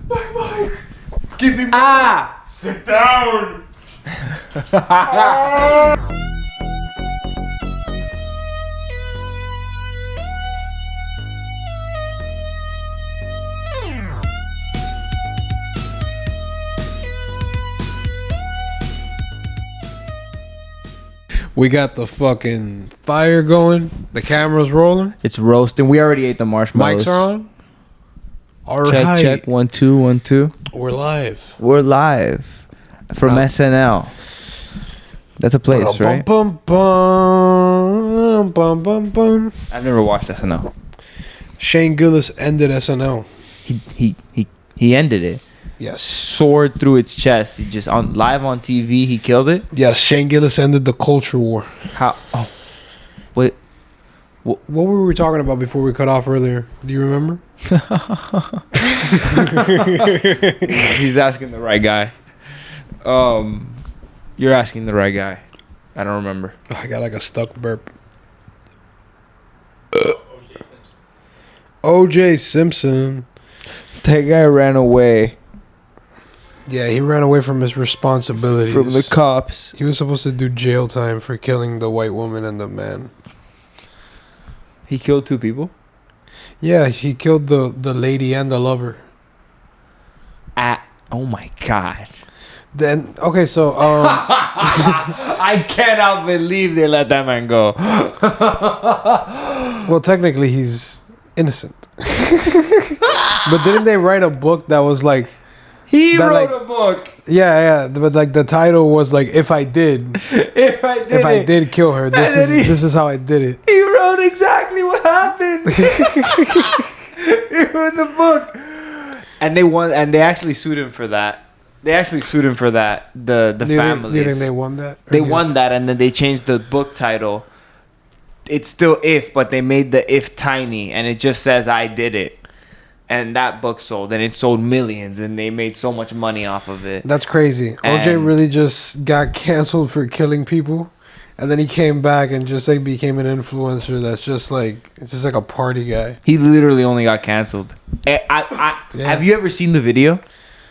My mic. Give me my mic. Sit down. We got the fucking fire going. The camera's rolling. It's roasting. We already ate the marshmallows. Mics are on. All Check, right. check. 1 2 1 2. We're live. We're live from SNL. That's a place, right? Bum, bum, bum, bum, bum. I've never watched SNL. Shane Gillis ended SNL. He ended it. Yes. Sword through its chest. He just live on TV. He killed it. Yes, Shane Gillis ended the culture war. How? Oh, what? What were we talking about before we cut off earlier? Do you remember? He's asking the right guy. You're asking the right guy. I don't remember. I got like a stuck burp. O.J. Simpson. That guy ran away Yeah, he ran away from his responsibilities. from the cops. He was supposed to do jail time for killing the white woman and the man. He killed 2 people. Yeah, he killed the lady and the lover. Oh my god. Then okay, so I cannot believe they let that man go. well, technically he's innocent. But didn't they write a book that was like He that, wrote like, a book. yeah, but like the title was like if I did I did kill her, this is how I did it. He wrote exactly what happened. He wrote the book. And they won, and they actually sued him for that. The families. Do you think they won that? They won that, and then they changed the book title. It's still If, but they made the If tiny, and it just says I did it. And that book sold, and it sold millions, and they made so much money off of it. That's crazy. OJ really just got canceled for killing people, and then he came back and just like became an influencer. That's just like it's just like a party guy. He literally only got canceled. Have you ever seen the video,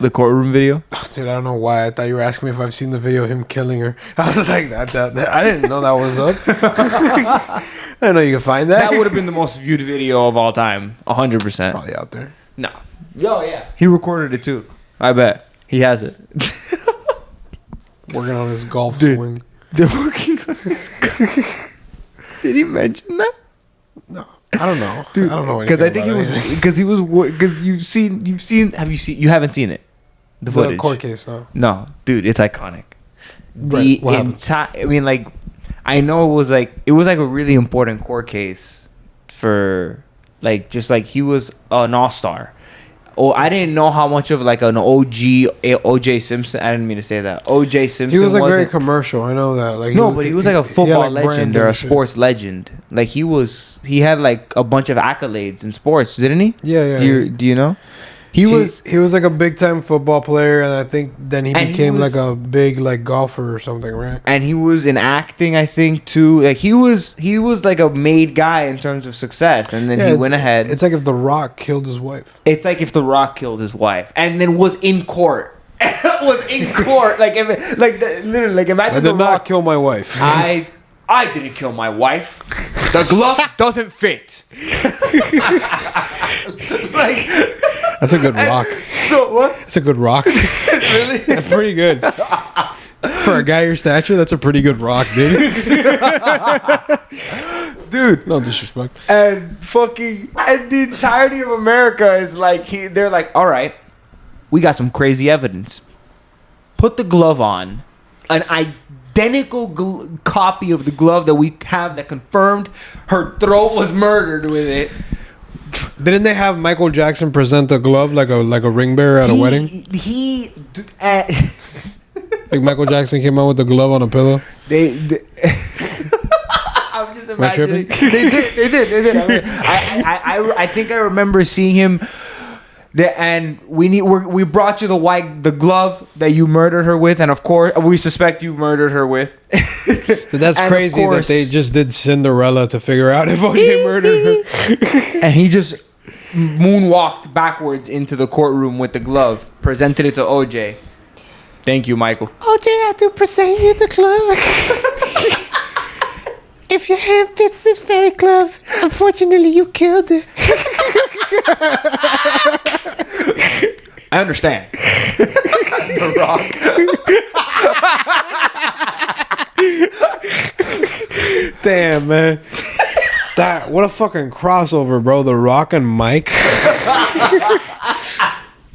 the courtroom video? Oh, dude, I don't know why. I thought you were asking me if I've seen the video of him killing her. I was like, that I didn't know that was up. I didn't know you could find that. That would have been the most viewed video of all time, 100%. Probably out there. No. Yo, yeah. He recorded it too. I bet he has it. Working on his golf swing. They're working on his. Did he mention that? No, I don't know. Dude, I don't know because I think you haven't seen it. The footage. The court case, though. No, dude, it's iconic. Right. What happened? I know it was like a really important court case for he was an all-star. Oh, I didn't know how much of like an OJ Simpson. I didn't mean to say that. OJ Simpson. He was like very commercial. I know that. Like but he was like a football legend or a sports legend. Like he had like a bunch of accolades in sports, didn't he? Yeah. Do you know? He was like a big time football player, and I think then he became like a big like golfer or something, right? And he was in acting, I think, too. Like he was like a made guy in terms of success, and then he went ahead. It's like if The Rock killed his wife. It's like if The Rock killed his wife, and then was in court. Literally, imagine I did not kill my wife. I didn't kill my wife. The glove doesn't fit. That's a good rock. So what? That's a good rock. Really? That's pretty good. For a guy your stature, that's a pretty good rock, dude. Dude. No disrespect. And the entirety of America is like, they're like, all right, we got some crazy evidence. Put the glove on. An identical copy of the glove that we have that confirmed her throat was murdered with it. Didn't they have Michael Jackson present a glove like a ring bearer at a wedding? Like Michael Jackson came out with the glove on a pillow. I'm just imagining. They did. I think I remember seeing him. We brought you the glove that you murdered her with, and of course we suspect you murdered her with. That's crazy that they just did Cinderella to figure out if OJ murdered her. And he just moonwalked backwards into the courtroom with the glove, presented it to OJ. Thank you, Michael. OJ, I have to present you the glove. If your hand fits this very glove, unfortunately, you killed it. I understand. The Rock. Damn, man. What a fucking crossover, bro. The Rock and Mike.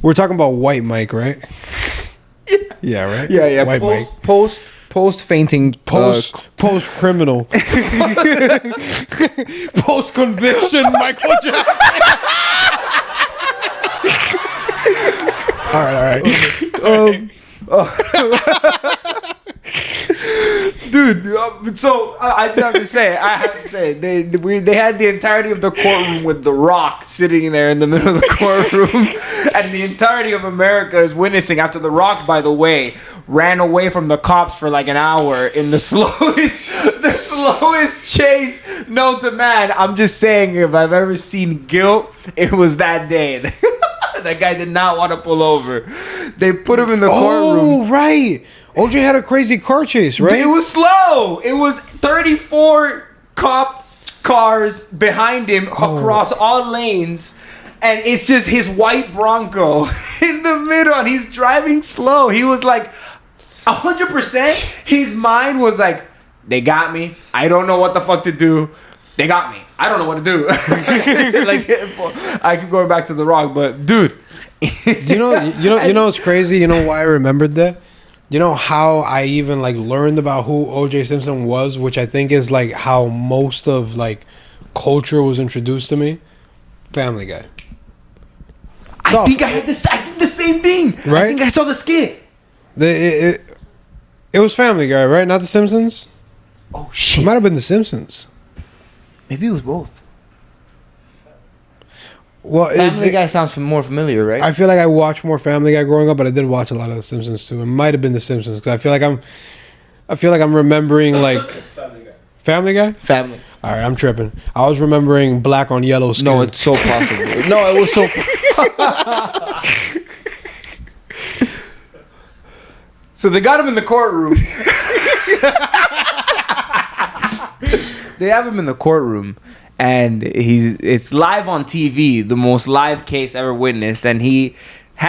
We're talking about White Mike, right? Yeah, right? Yeah. White Mike. Post fainting. Post criminal. Post conviction, Michael Jackson. All right. Dude, so I just have to say, they had the entirety of the courtroom with The Rock sitting there in the middle of the courtroom, and the entirety of America is witnessing after The Rock, by the way, ran away from the cops for like an hour in the slowest chase known to man. I'm just saying, if I've ever seen guilt, it was that day. That guy did not want to pull over. They put him in the courtroom. Oh, right. OJ had a crazy car chase, right? It was slow. It was 34 cop cars behind him across all lanes. And it's just his white Bronco in the middle. And he's driving slow. He was like 100%. His mind was like, they got me. I don't know what the fuck to do. They got me. I don't know what to do. Like, I keep going back to The Rock, but dude. You know what's crazy? You know why I remembered that? You know how I even like learned about who OJ Simpson was, which I think is like how most of like culture was introduced to me? Family Guy. I think I did the same thing. Right? I think I saw the skit. It was Family Guy, right? Not The Simpsons? Oh It shit. might have been The Simpsons. Maybe it was both. Well, Family Guy sounds more familiar, right? I feel like I watched more Family Guy growing up, but I did watch a lot of The Simpsons too. It might have been The Simpsons because I feel like I'm remembering like Family Guy. Family. All right, I'm tripping. I was remembering black on yellow skin. No, it's so possible. No, it was so. So they got him in the courtroom. They have him in the courtroom, and it's live on TV, the most live case ever witnessed. And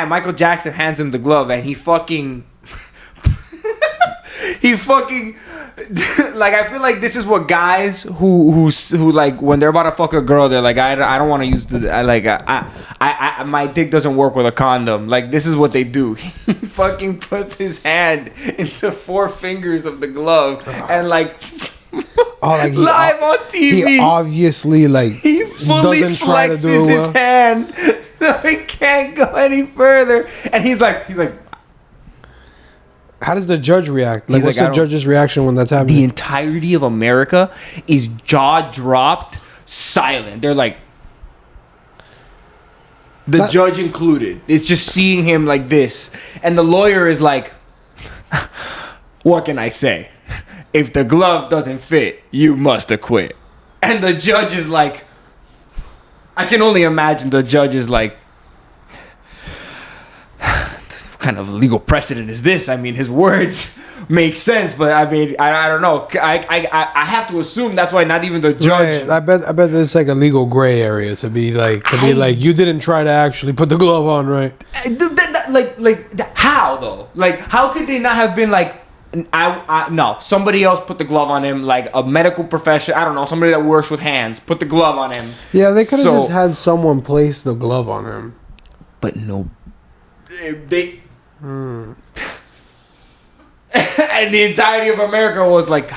Michael Jackson hands him the glove, and he fucking like, I feel like this is what guys who like when they're about to fuck a girl, they're like, I don't want to use my dick doesn't work with a condom. Like, this is what they do. He fucking puts his hand into 4 fingers of the glove and like. Like live on TV. He obviously like he fully doesn't try to flexes do it well. his hand so he can't go any further. And he's like, how does the judge react? Like, He's what's like, the judge's reaction when that's happening? the entirety of America is jaw dropped, silent. They're like, the judge included. It's just seeing him like this, and the lawyer is like, what can I say? If the glove doesn't fit, you must acquit. And the judge is like, I can only imagine the judge is like, what kind of legal precedent is this? I mean, his words make sense, but I mean, I don't know. I have to assume that's why not even the judge. Right. I bet it's like a legal gray area to be like you didn't try to actually put the glove on, right? Like how though? Like, how could they not have been like, no, somebody else put the glove on him, like a medical professional, I don't know, somebody that works with hands, put the glove on him. Yeah, they could have just had someone place the glove on him. But no. They... And the entirety of America was like,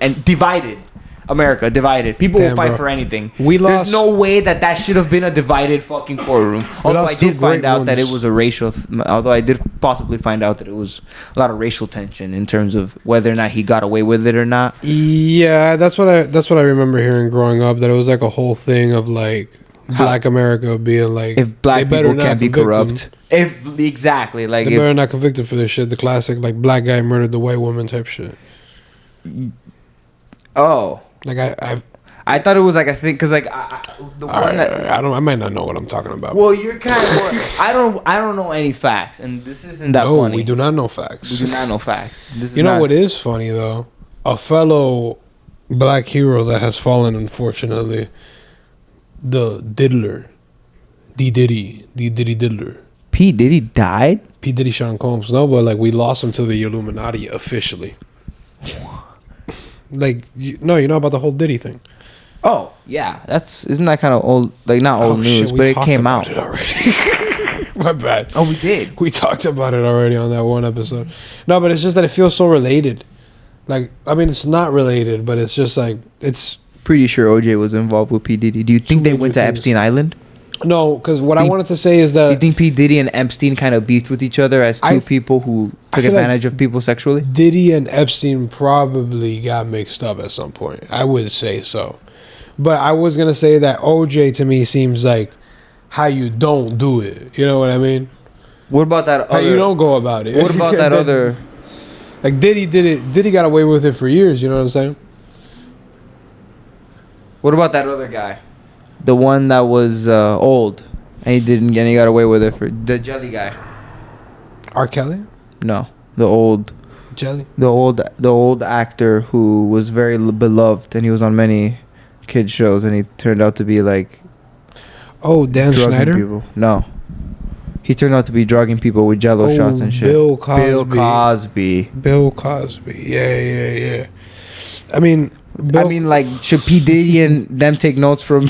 and divided. America divided. People will fight for anything. There's no way that should have been a divided fucking courtroom. Although I did find out that it was a racial. Although I did possibly find out that it was a lot of racial tension in terms of whether or not he got away with it or not. Yeah, that's what I remember hearing growing up. That it was like a whole thing of like Black America being like, if black people can't be corrupt. Exactly, like they better not convicted for this shit. The classic like black guy murdered the white woman type shit. Oh. Like I thought it was like a thing because like the All one right, that. I might not know what I'm talking about. Well, you're kind of. I don't know any facts, and this isn't that No, funny. we do not know facts. We do not know facts. This is You know not, what is funny though? A fellow black hero that has fallen, unfortunately. The Diddler, D Diddy Diddler. P Diddy died. P Diddy Sean Combs. No, but like we lost him to the Illuminati officially. Like you know about the whole Diddy thing. Oh yeah, isn't that kind of old? Like not old news, we but it talked came about out. it already. My bad. Oh, we did. We talked about it already on that one episode. No, but it's just that it feels so related. Like I mean, it's not related, but it's just like it's. Pretty sure OJ was involved with P Diddy. Do you think they went to Epstein Island? No, because what I wanted to say is Do you that think P Diddy and Epstein kind of beefed with each other as two people who I took feel like advantage of people sexually? Diddy and Epstein probably got mixed up at some point. I would say so. But I was going to say that OJ to me seems like how you don't do it. You know what I mean? What about that How other? you don't go about it. What about that other? Like Diddy did it. Diddy got away with it for years. You know what I'm saying? What about that other guy? The one that was old and he got away with it for the jelly guy. R. Kelly? No, the old Jelly? the old actor who was very beloved and he was on many kids shows and he turned out to be like Oh, Dan drugging Schneider? people. No, he turned out to be drugging people with Jello shots and shit. Bill Cosby. Bill Cosby. Bill Cosby. Yeah. I mean, like, should P Diddy and them take notes from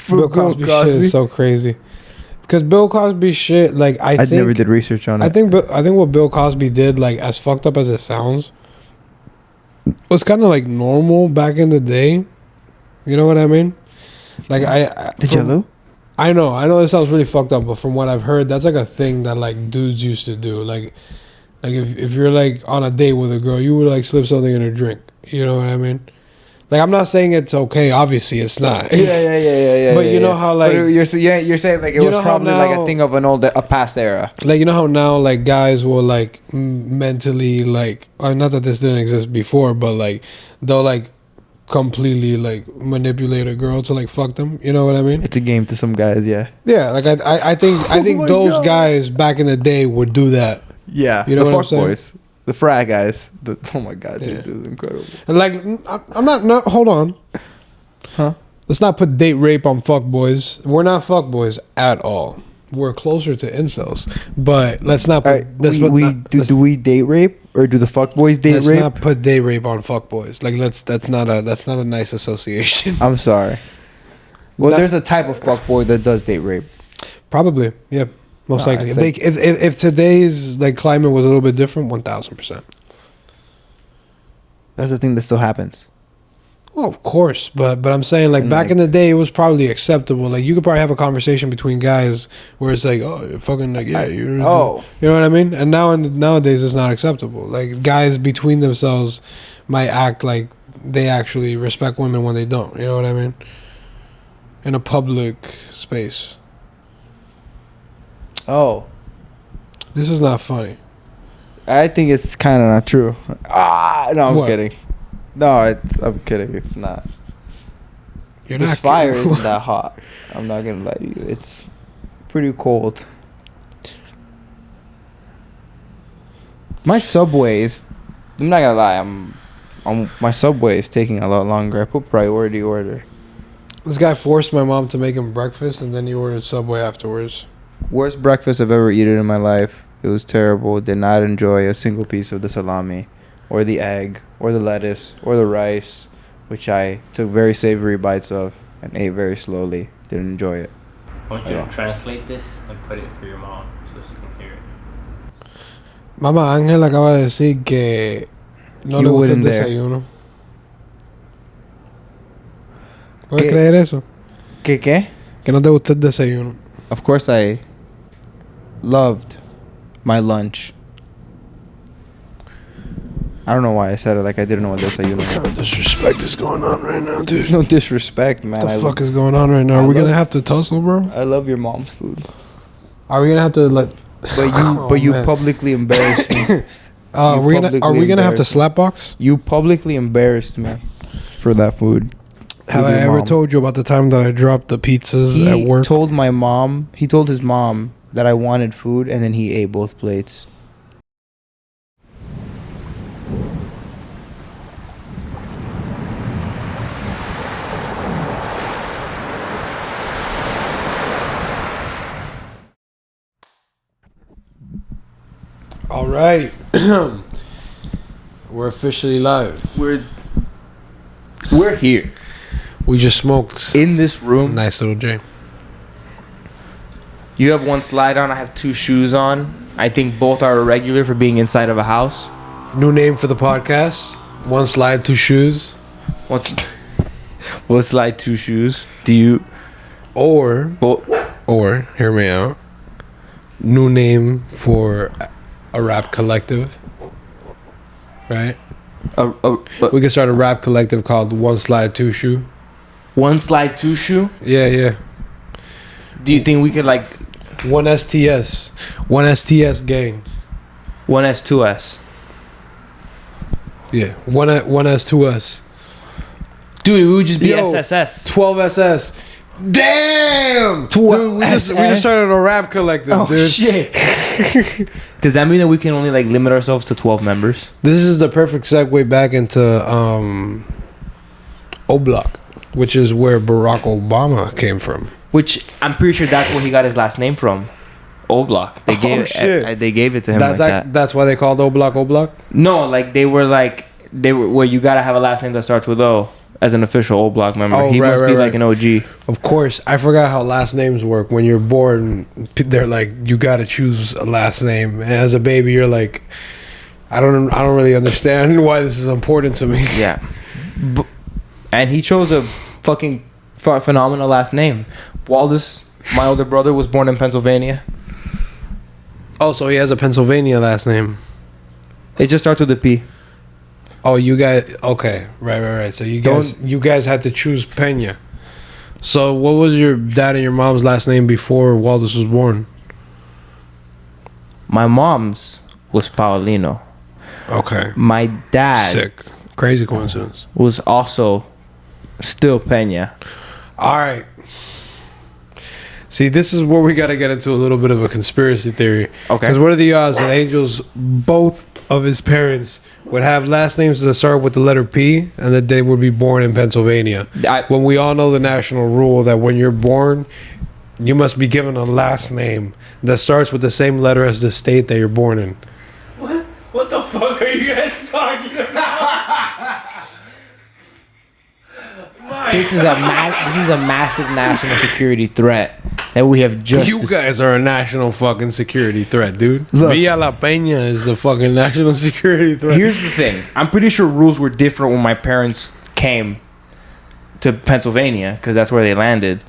Bill Cosby shit is so crazy. Because Bill Cosby shit, like I think never did research on it. I think what Bill Cosby did, like as fucked up as it sounds, was kind of like normal back in the day. You know what I mean? Like I know it sounds really fucked up, but from what I've heard, that's like a thing that like dudes used to do. Like if you're like on a date with a girl, you would like slip something in her drink. You know what I mean? Like I'm not saying it's okay. Obviously, it's not. Yeah. But you know how like you're saying like it was probably like a thing of a past era. Like you know how now like guys will like mentally like not that this didn't exist before, but like they'll like completely like manipulate a girl to like fuck them. You know what I mean? It's a game to some guys, yeah. Yeah, like I think those guys back in the day would do that. Yeah, you know the what I'm fuck saying? boys, the frat guys. Oh my god, Yeah. dude, this is incredible. And like I'm not no hold on. Huh? Let's not put date rape on fuck boys. We're not fuck boys at all. We're closer to incels, but let's not put. Do we date rape or do the fuck boys date Let's rape? not put date rape on fuck boys. Like that's not a nice association. I'm sorry. Well, there's a type of fuck boy that does date rape. Probably, yeah, most No, likely. it's If today's like climate was a little bit different, 1000%. That's the thing that still happens. Well, of course, but I'm saying like And, back like- in the day, it was probably acceptable. Like you could probably have a conversation between guys where it's like, oh, you're fucking like yeah, you know what I mean. And nowadays it's not acceptable. Like guys between themselves might act like they actually respect women when they don't. You know what I mean? In a public space. Oh, This is not funny. I think it's kind of not true. No, I'm What? kidding. No, I'm kidding. It's not. You're This not fire kidding. isn't that hot. I'm not gonna lie to you. It's pretty cold. My Subway is. I'm not gonna lie. My Subway is taking a lot longer. I put priority order. This guy forced my mom to make him breakfast, and then he ordered Subway afterwards. Worst breakfast I've ever eaten in my life. It was terrible. Did not enjoy a single piece of the salami, or the egg, or the lettuce, or the rice, which I took very savory bites of and ate very slowly. Didn't enjoy it. I want you Yeah. to translate this and put it for your mom so she can hear it. Mamá Ángel acaba de decir que no You le gusta el wouldn't there. desayuno. ¿Puedes ¿Qué? creer eso? ¿Qué? Que no te gusta el desayuno. Of course I loved my lunch. I don't know why I said it like I didn't know what desayuno What was. kind of disrespect is going on right now, dude? There's no disrespect, man. What the fuck is going on right now? I Are we love- gonna have to tussle, bro? I love your mom's food. Are we gonna have to let? But you man. publicly embarrassed me. Are you we gonna publicly have to embarrassed slap box? You publicly embarrassed me. for that food. Have with I your ever mom. told you about the time that I dropped the pizzas He at work? told my mom. He told his mom that I wanted food, and then he ate both plates. All right. We're officially live. We're here We just smoked. in this room. Nice little J. You have one slide on. I have two shoes on. I think both are irregular for being inside of a house. New name for the podcast. One slide, two shoes. One slide, two shoes. Do you? Or, Both. hear me out. New name for a rap collective. Right? We could start a rap collective called One Slide, Two Shoe. One slide, two shoe. Yeah, yeah. Do you think we could like One STS. One STS gang. one S, two S? Yeah. One S, two S. Dude, we would just be Yo. SSS. 12 SS. Damn! Dude, we just started a rap collective, Oh dude. shit! Does that mean that we can only like limit ourselves to 12 members? This is the perfect segue back into O-Block, which is where Barack Obama came from. Which I'm pretty sure that's where he got his last name from. O Block. They gave shit. they gave it to him That's like that. that's why they called O-Block O-Block? No, like they were where you gotta have a last name that starts with O as an official O Block member. Oh, He right, must right, be right. like an OG. Of course. I forgot how last names work. When you're born, they're like, you got to choose a last name. And as a baby, you're like, I don't really understand why this is important to me. Yeah. And he chose a fucking phenomenal last name. Waldus, my older brother, was born in Pennsylvania. Oh, so he has a Pennsylvania last name. It just starts with a P. Oh, you guys. Okay, right. So you guys had to choose Pena. So what was your dad and your mom's last name before Waldus was born? My mom's was Paulino. Okay, My dad sick, crazy coincidence. was also still Pena. All right. See, this is where we got to get into a little bit of a conspiracy theory. Okay. Because what are the odds that Angel's both of his parents would have last names that start with the letter P and that they would be born in Pennsylvania? When we all know the national rule that when you're born, you must be given a last name that starts with the same letter as the state that you're born in. What the fuck are you guys talking about? This is a massive national security threat that we have just. You guys are a national fucking security threat, dude. Look. Villa La Peña is the fucking national security threat. Here's the thing. I'm pretty sure rules were different when my parents came to Pennsylvania because that's where they landed,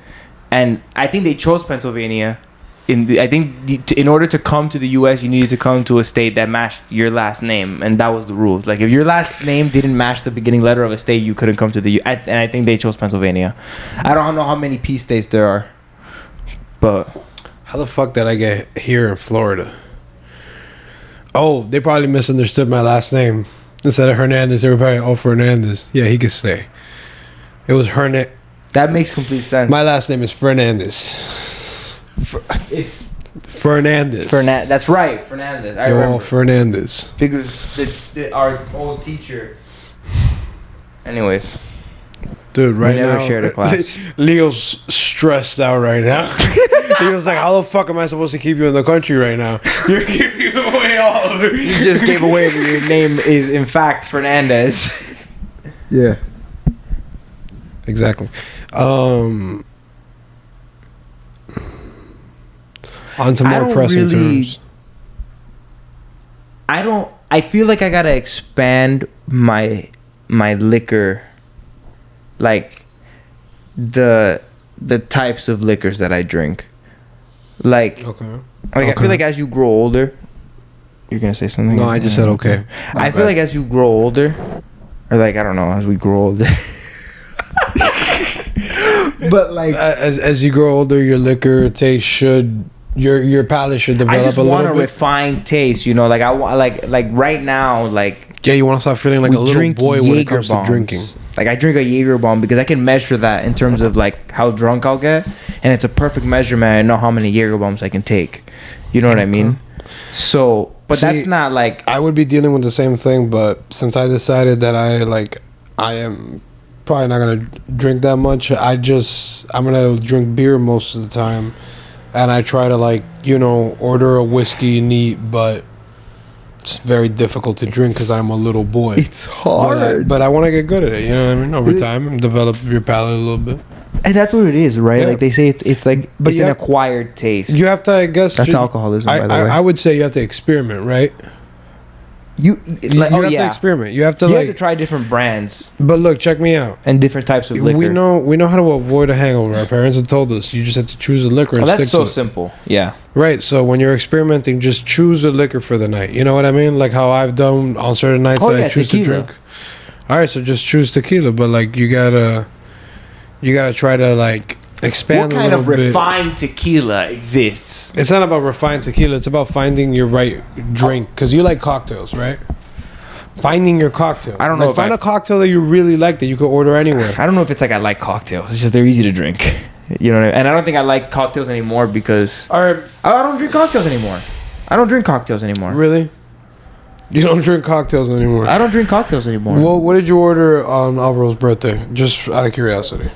and I think they chose Pennsylvania. In order to come to the U.S., you needed to come to a state that matched your last name, and that was the rule. Like if your last name didn't match the beginning letter of a state, you couldn't come to the U. And I think they chose Pennsylvania. I don't know how many P states there are, but How the fuck did I get here in Florida? Oh, they probably misunderstood my last name. Instead of Hernandez, they were probably, oh, Fernandez. Yeah, he could stay. It was Hernandez. that makes complete sense. My last name is Fernandez. It's Fernandez. That's right, Fernandez. I Yo, remember. Fernandez. Because our old teacher. Anyways, Dude, right never now, shared a class. Leo's stressed out right now. Leo's like, how the fuck am I supposed to keep you in the country right now? You're giving away all of it. you just gave away that your name is in fact Fernandez. Yeah. Exactly. On to more pressing terms. I feel like I gotta expand my liquor, like the types of liquors that I drink. Like, Okay. I feel like as you grow older, you're gonna say something. No, I just said okay. I feel like as you grow older, or like I don't know, as we grow older. But like, as you grow older, your liquor taste should your palate should develop I just a want little a bit. refined taste, you know. Like I want, like right now, like Yeah, you want to start feeling like we a little drink boy when it Jaeger comes to bombs. drinking. Like I drink a Jaeger bomb because I can measure that in terms of like how drunk I'll get, and it's a perfect measurement. I know how many Jaeger bombs I can take. You know what I mean? So, but See, that's not like I would be dealing with the same thing, but since I decided that I am probably not gonna drink that much, I'm gonna drink beer most of the time, and I try to order a whiskey neat, but it's very difficult to drink because I'm a little boy. it's hard. But I want to get good at it. You know what I mean? Over time, and develop your palate a little bit. And that's what it is, right? Yeah. Like they say, it's like But it's an acquired taste. You have to, I guess. That's alcoholism, by the way. I would say you have to experiment, right? You You have to experiment. You have to you have to try different brands But look, check me out. and different types of liquor. We know how to avoid a hangover. Our parents have told us. You just have to choose a liquor and Oh, that's stick so to it. simple. Yeah. Right. So when you're experimenting, just choose a liquor for the night. You know what I mean? Like how I've done on certain nights that I choose tequila. to drink. All right, so just choose tequila, but like you gotta try to expand What a kind little of bit. refined tequila exists? It's not about refined tequila. It's about finding your right drink. Because you like cocktails, right? Finding your cocktail. I don't know if Find I- a cocktail that you really like that you could order anywhere. I don't know if it's like I like cocktails. It's just they're easy to drink. You know what I mean? And I don't think I like cocktails anymore because All right, I don't drink cocktails anymore. I don't drink cocktails anymore. really? You don't drink cocktails anymore? I don't drink cocktails anymore. Well, what did you order on Alvaro's birthday? Just out of curiosity.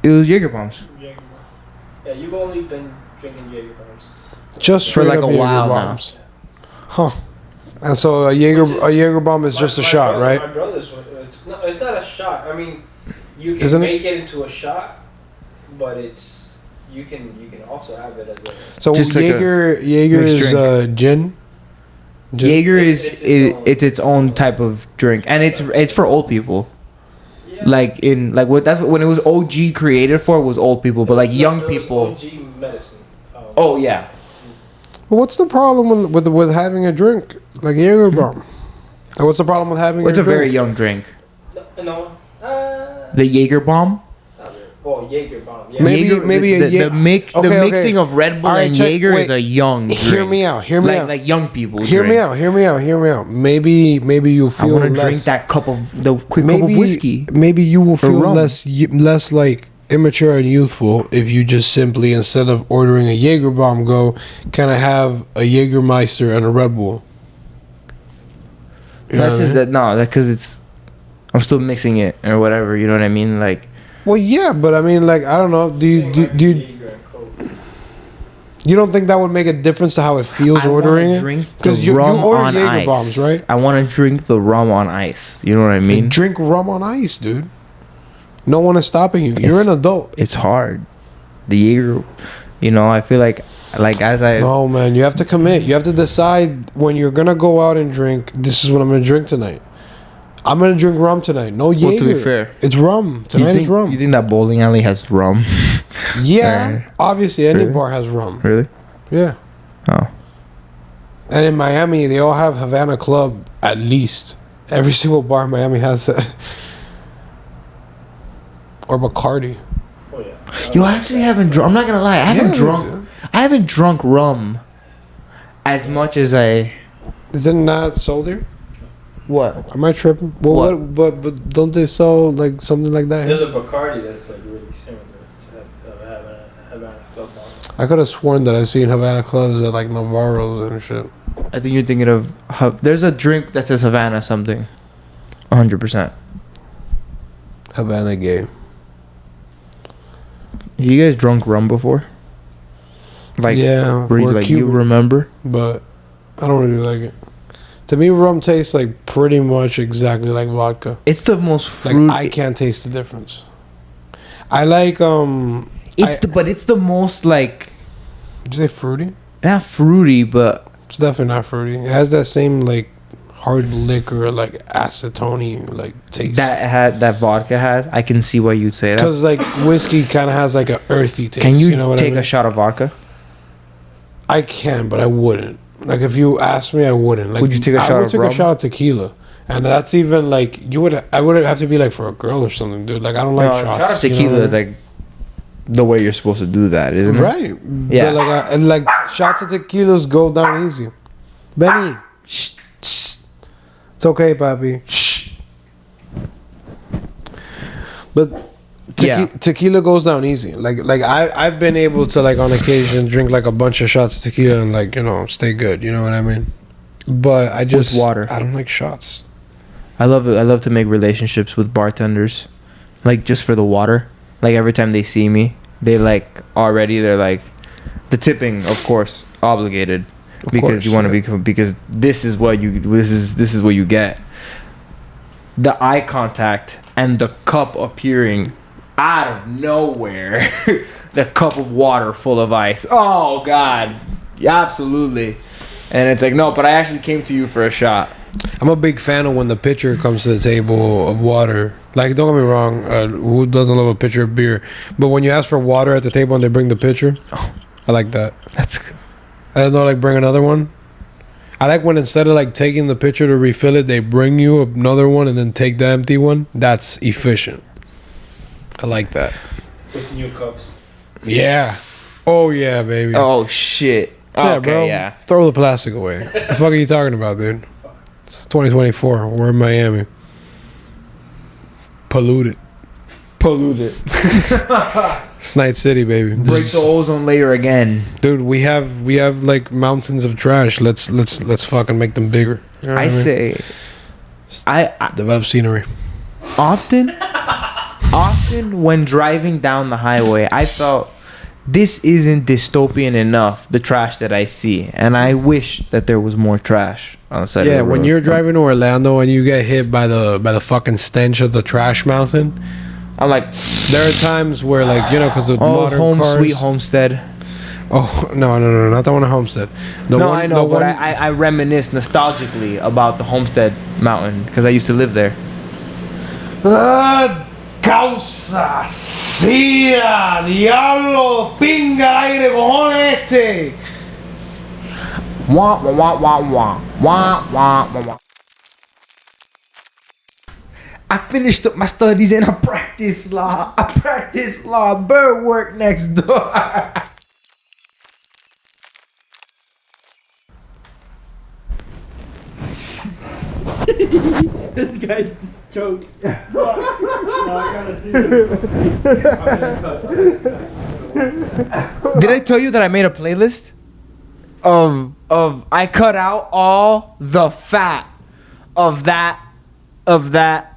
It was Jaeger bombs. Jaeger. Yeah, you've only been drinking Jaeger bombs. Just For straight like up a Jaeger while now. bombs. Huh. And so a Jaeger bomb is just a shot, brother, right? My brother's one. It's not a shot. I mean, you can Isn't it? make it into a shot, but you can also have it as a. So Just like a Jaeger mixed is drink. gin. Jaeger It's it's its own type of drink, and it's for old people. Yeah. Like that's when it was OG created for was old people, but like young Those people. OG medicine. Oh yeah. Well, what's the problem with having a drink like Jaeger bomb? And what's the problem with having? It's a a very drink? young drink. No. The Jaeger bomb. Oh, Jaeger bomb. Yeah. Maybe- Jaeger, maybe a the mix Okay, the okay. mixing of Red Bull All right, and check- Jaeger wait. is a young drink. Hear me out. Hear me out. Like young people. Hear me out. Hear me out. Hear me out. Maybe you I feel want to less. drink that cup of whiskey. Maybe you will feel rum. less like immature and youthful if you just simply, instead of ordering a Jaeger bomb, go kind of have a Jägermeister and a Red Bull. You know That's what I just mean? that because I'm still mixing it or whatever. You know what I mean? Like Well, yeah, but I mean, like, I don't know. Do you Jaeger and Coke. you don't think that would make a difference to how it feels I ordering wanna it? drink Because the you rum order on Jaeger ice. bombs, right? I want to drink the rum on ice. You know what I Like, mean? drink rum on ice, dude. No one is stopping you. You're an adult. It's hard. The Jaeger, I feel like as I No, man, you have to commit. You have to decide when you're gonna go out and drink. This is what I'm gonna drink tonight. I'm gonna drink rum tonight. No Jaeger. Well, to be fair, it's rum. Tonight is rum. You think that bowling alley has rum? Yeah, obviously any Really? bar has rum. Really? Yeah, Oh. and in Miami they all have Havana Club at least. Every single bar in Miami has that. Or Bacardi. Oh yeah. Yo, I actually haven't drunk. I'm not gonna lie. I haven't Yeah, drunk. dude. I haven't drunk rum as much as I. Is it not sold here? What? Am I tripping? Well, What? but don't they sell like something like that? There's here? a Bacardi that's like really similar to Havana Club bomb. I could have sworn that I've seen Havana clubs at like Navarro's and shit. I think you're thinking of. There's a drink that says Havana something. 100%. Havana gay. You guys drunk rum before? Like Yeah, where you, we're like you Cuban. remember? But I don't really like it. To me, rum tastes like pretty much exactly like vodka. It's the most Like fruit. I can't taste the difference. I like but it's the most like Did you say fruity? not fruity, but It's definitely not fruity. It has that same like hard liquor, like acetone like taste. that vodka has. I can see why you'd say that. Because like whiskey kind of has like an earthy taste. Can you, know what take I mean? a shot of vodka? I can, but I wouldn't. Like if you asked me, I wouldn't. Like Would you take a I shot would of take rum? a shot of tequila, and that's even like you would. I would have to be like for a girl or something, dude. Like I don't like No, shots. shot of you know tequila what I is mean? like the way you're supposed to do that, isn't it? right. Yeah. But like shots of tequilas go down easy. Benny, shh, shh. It's okay, papi. Shh. But tequila goes down easy. Like I've been able to like on occasion drink like a bunch of shots of tequila and like, you know, stay good. You know what I mean? But I just With water. I don't like shots. I love it. I love to make relationships with bartenders, like just for the water. Like every time they see me, they're like the tipping, of course, obligated, because you want to be, because this is what you get. The eye contact and the cup appearing out of nowhere, the cup of water full of ice. Oh God, absolutely. And it's like, no, but I actually came to you for a shot. I'm a big fan of when the pitcher comes to the table of water. Like, don't get me wrong, who doesn't love a pitcher of beer? But when you ask for water at the table and they bring the pitcher, I like that. I don't know, like, bring another one. I like when instead of like taking the pitcher to refill it, they bring you another one and then take the empty one. That's efficient. I like that. With new cups. Yeah. Oh yeah, baby. Oh shit. Yeah, Okay, bro. yeah. Throw the plastic away. The fuck are you talking about, dude? It's 2024. We're in Miami. Polluted. It's Night City, baby. Break the ozone layer again. Dude, we have like mountains of trash. Let's fucking make them bigger. You know what I mean? say, I Develop scenery. often when driving down the highway, I felt this isn't dystopian enough, the trash that I see, and I wish that there was more trash on the side of the Yeah, road. when you're driving to Orlando and you get hit by the fucking stench of the trash mountain, I'm like, there are times where, like, you know, because the oh, modern home cars, sweet homestead. Oh no, not the one at Homestead. I know, but I reminisce nostalgically about the Homestead Mountain because I used to live there. Causa, sia, diablo, pinga aire, cojones este. Wah, wah, wah, wah, wah. Wah, wah, wah, wah. I finished up my studies and I practice law. Bird work next door. This guy just choked. No, I gotta see this. Did I tell you that I made a playlist of I cut out all the fat of that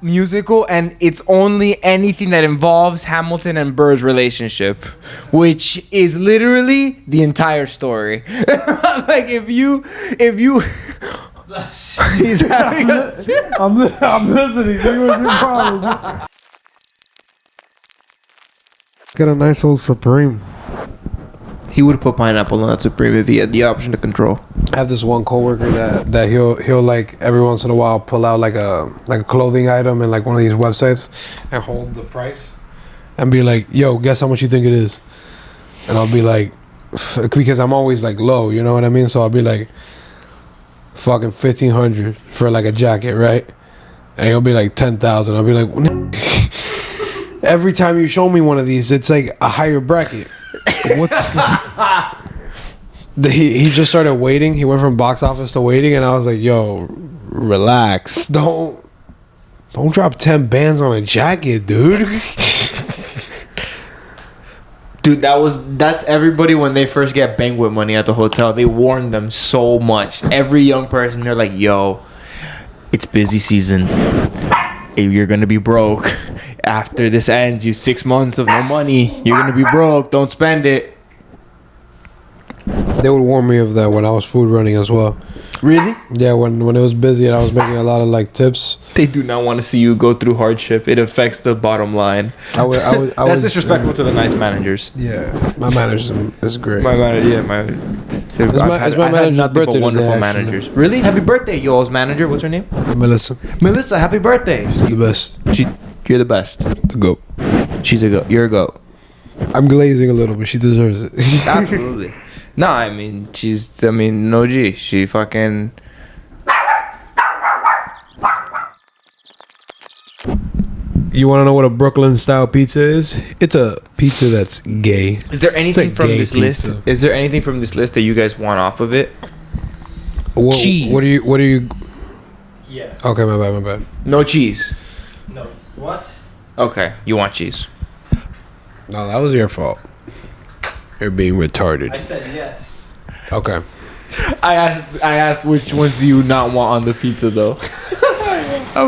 musical, and it's only anything that involves Hamilton and Burr's relationship, which is literally the entire story. Like if you he's having a I'm listening. See what's your problem. Get a nice old Supreme. He would put pineapple on that Supreme if he had the option to control. I have this one coworker that he'll like every once in a while pull out like a clothing item in like one of these websites and hold the price and be like, yo, guess how much you think it is? And I'll be like, because I'm always like low, you know what I mean? So I'll be like, fucking $1,500 for like a jacket, right? And he'll be like 10,000. I'll be like, every time you show me one of these, it's like a higher bracket. What's he just started waiting. He went from box office to waiting, and I was like, yo, relax. Don't drop 10 bands on a jacket, dude. Dude, that's everybody when they first get banquet money at the hotel. They warn them so much. Every young person, they're like, yo, it's busy season. You're gonna be broke. After this ends, you 6 months of no money. You're gonna be broke. Don't spend it. They would warn me of that when I was food running as well. Really? Yeah, when it was busy and I was making a lot of like tips. They do not want to see you go through hardship. It affects the bottom line. I That's was disrespectful to the nice managers. Yeah, my manager is great. My manager, yeah, It's my I've manager's had nothing birthday but wonderful today, actually. managers. Really? Happy birthday, yo's manager. What's her name? Melissa, Melissa. Happy birthday. the best, You're the best. the goat. She's a goat. You're a goat. I'm glazing a little, but she deserves it. Absolutely. No, I mean, no G. She fucking... You want to know what a Brooklyn style pizza is? It's a pizza that's gay. Is there anything a from gay this list? pizza. Is there anything from this list that you guys want off of it? Cheese. What are you? Yes. Okay, my bad. No cheese. No. What? Okay, you want cheese. No, that was your fault. You're being retarded. I said yes. Okay. I asked which ones do you not want on the pizza though. I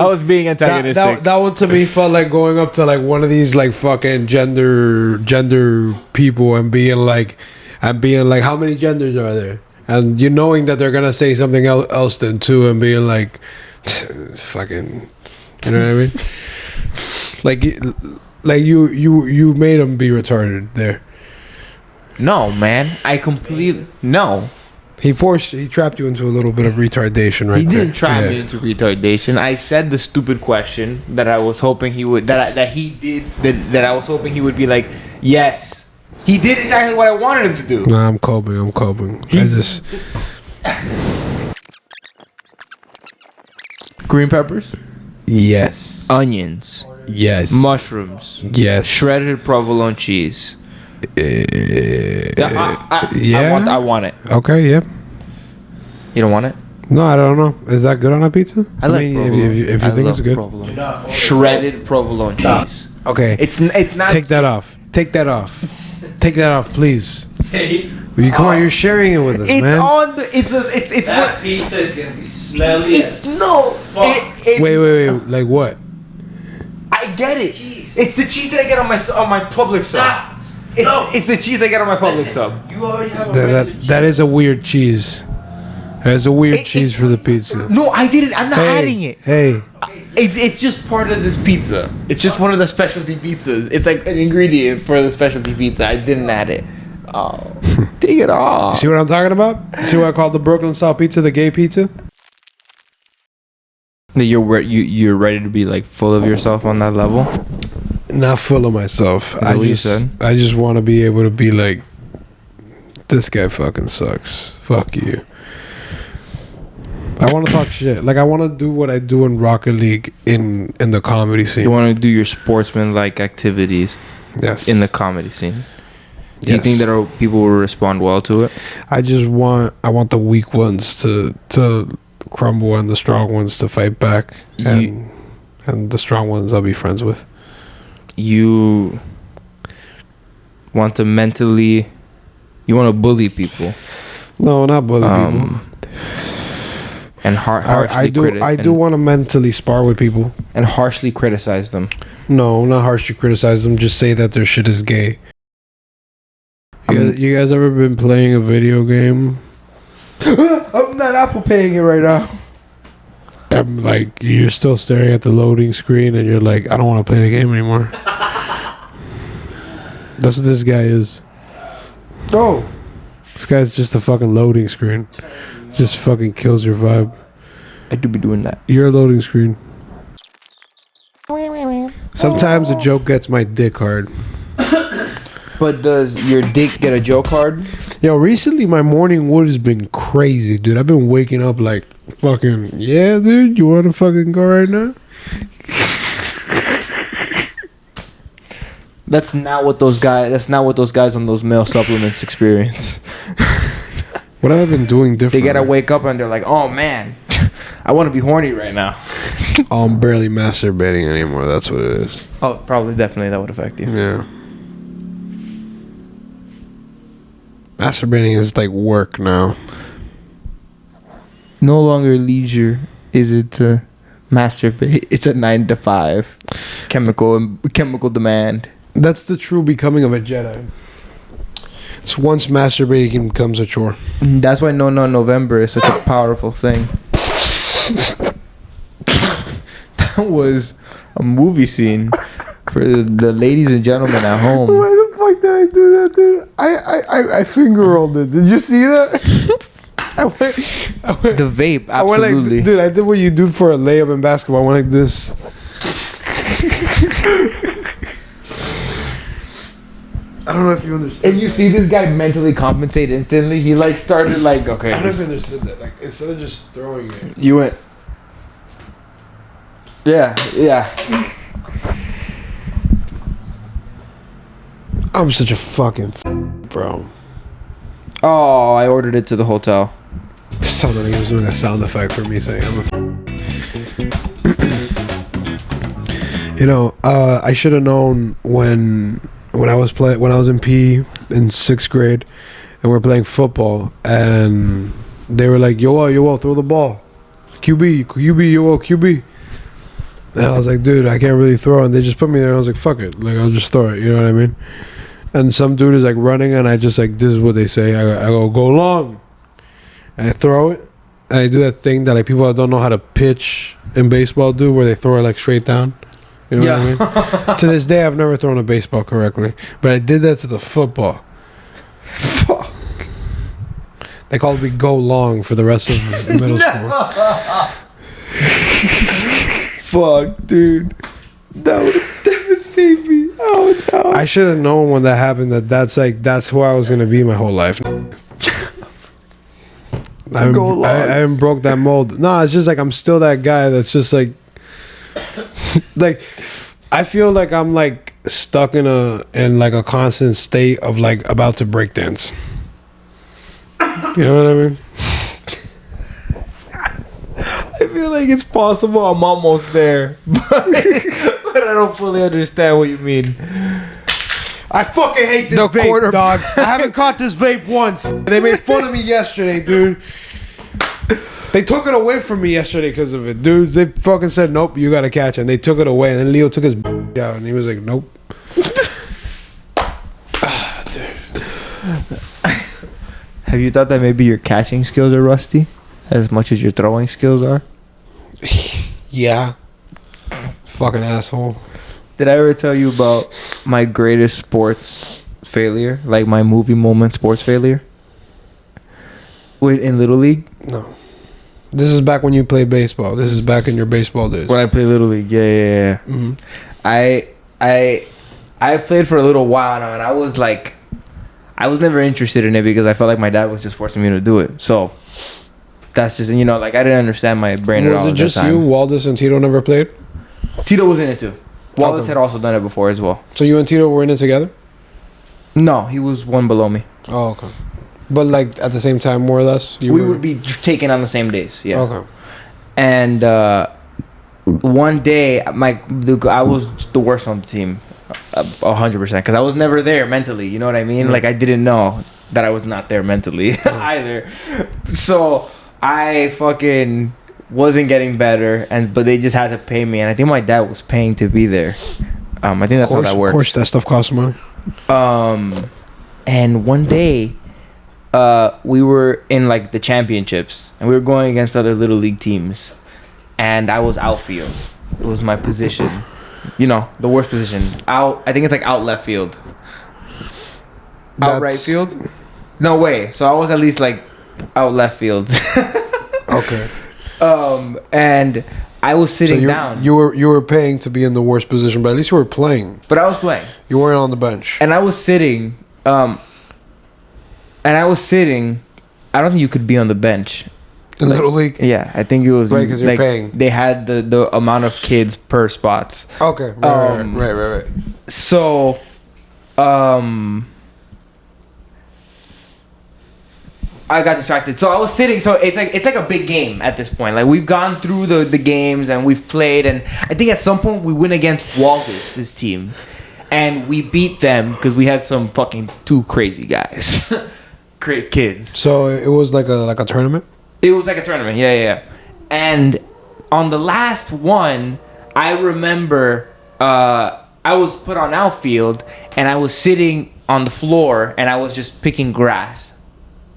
was being antagonistic. That one to me felt like going up to like one of these like fucking gender people and being like, how many genders are there? And you knowing that they're gonna say something else then too, and being like, it's fucking, you know what I mean? Like you made them be retarded there. No, man. No. He trapped you into a little bit of retardation right there. He didn't trap me into retardation. I said the stupid question that I was hoping he would, that I was hoping he would be like, yes. He did exactly what I wanted him to do. Nah, I'm coping. I just... Green peppers? Yes. Onions. Yes. Mushrooms. Yes. Shredded provolone cheese. Yeah. I want it. Okay, yeah. You don't want it? No, I don't know. Is that good on a pizza? I like provolone. If you think it's good. Provolone. Shredded provolone cheese. Okay. It's not. Take that off. Take that off, please. Come on, you're sharing it with us, It's man. on the. It's That what. pizza is gonna be smelly. It's no. Wait. Like what? I get it. Cheese. It's the cheese that I get on my public sub. Stop. No. It's the cheese I get on my public Listen, sub. You already have a regular That is a weird cheese. That is a weird cheese for the pizza. No, I didn't. I'm not adding it. Hey. It's just part of this pizza. It's just one of the specialty pizzas. It's like an ingredient for the specialty pizza. I didn't add it. Oh, take it off. See what I'm talking about? See what I call the Brooklyn style pizza, the gay pizza? You're ready to be like full of yourself on that level? Not full of myself. Is that what you said? I just want to be able to be like, this guy fucking sucks. Fuck you. I want to talk shit. Like I want to do what I do in Rocket League in the comedy scene. You want to do your sportsman-like activities Yes. in the comedy scene. Do you Yes. think that people will respond well to it? I want the weak ones to crumble and the strong ones to fight back, and the strong ones I'll be friends with. You want to bully people. No, not bully people. And I do want to mentally spar with people. and harshly criticize them. No, not harshly criticize them. Just say that their shit is gay. You guys ever been playing a video game? I'm not Apple paying it right now. I'm like, you're still staring at the loading screen and you're like, I don't want to play the game anymore. That's what this guy is. No. This guy's just a fucking loading screen. Just fucking kills your vibe. I do be doing that. You're a loading screen. Sometimes a joke gets my dick hard. But does your dick get a joke card? Yo, recently my morning wood has been crazy, dude. I've been waking up like fucking, yeah, dude, you want to fucking go right now? That's not what those guys on those male supplements experience. What have I been doing different? They gotta wake up and they're like, oh man, I want to be horny right now. Oh, I'm barely masturbating anymore. That's what it is. Oh, probably, definitely that would affect you. Yeah. Masturbating is like work now. No longer leisure is it to masturbate. It's a 9 to 5 chemical demand. That's the true becoming of a Jedi. It's once masturbating becomes a chore. That's why No November is such a powerful thing. That was a movie scene for the ladies and gentlemen at home. Why the fuck did I do that, dude? I finger rolled it. Did you see that? I went, The vape, I went absolutely. like, dude, I did what you do for a layup in basketball. I went like this. I don't know if you understand. And you see this guy mentally compensate instantly. He like started like, okay. I don't know if you understood that. Like, instead of just throwing it. You went. Yeah. I'm such a fucking bro. Oh, I ordered it to the hotel. It sounded like he was doing a sound effect for me saying I'm a You know, I should have known when I was in P in 6th grade, and we are playing football, and they were like, "Yo, throw the ball, QB, yo, QB." And I was like, "Dude, I can't really throw," and they just put me there. And I was like, "Fuck it, like I'll just throw it." You know what I mean? And some dude is like running, and I just like, this is what they say. I go long, and I throw it. And I do that thing that like people that don't know how to pitch in baseball do, where they throw it like straight down. You know what I mean? To this day, I've never thrown a baseball correctly, but I did that to the football. Fuck. They called me "go long" for the rest of middle school. Fuck, dude. That would devastate me. Oh no. I should have known when that happened that's who I was gonna be my whole life. I haven't broke that mold. No, it's just like I'm still that guy that's just like like I feel like I'm like stuck in a constant state of like about to break dance. You know what I mean? I feel like it's possible I'm almost there, but I don't fully understand what you mean. I fucking hate this vape, dog. I haven't caught this vape once. They made fun of me yesterday, dude. They took it away from me yesterday because of it, dude. They fucking said, "Nope, you gotta catch it." And they took it away, and then Leo took his out, and he was like, "Nope." Have you thought that maybe your catching skills are rusty as much as your throwing skills are? Yeah. Fucking asshole. Did I ever tell you about my greatest sports failure? Like my movie moment sports failure? In Little League? No. This is back when you played baseball. This is back in your baseball days. When I played Little League, yeah. Mm-hmm. I played for a little while now, and I was never interested in it because I felt like my dad was just forcing me to do it. So that's just, like I didn't understand my brain at all. Was it just you? Waldis and Tito never played? Tito was in it too. Waldis had also done it before as well. So you and Tito were in it together? No, he was one below me. Oh, okay. But like at the same time, more or less? We would be taken on the same days, yeah. Okay. And one day, I was the worst on the team, 100%, because I was never there mentally, you know what I mean? Mm-hmm. Like, I didn't know that I was not there mentally either. So, I fucking wasn't getting better, but they just had to pay me, and I think my dad was paying to be there. I think that's how that works. Of course, that stuff costs money. And one day, we were in like the championships, and we were going against other little league teams, and I was outfield. It was my position, the worst position. I think it's like out left field, out right field. No way. So I was at least like out left field. Okay. And I was sitting down. You were paying to be in the worst position, but at least you were playing. But I was playing. You weren't on the bench. And I was sitting. I don't think you could be on the bench. In Little League? Yeah, I think it was right because you're paying. They had the amount of kids per spots. Okay, right. So, I got distracted. So I was sitting. So it's like a big game at this point. Like we've gone through the games and we've played, and I think at some point we went against Waldis' team, and we beat them because we had some fucking two crazy guys, great kids. So it was like a tournament. It was like a tournament, yeah. And on the last one, I remember I was put on outfield, and I was sitting on the floor, and I was just picking grass.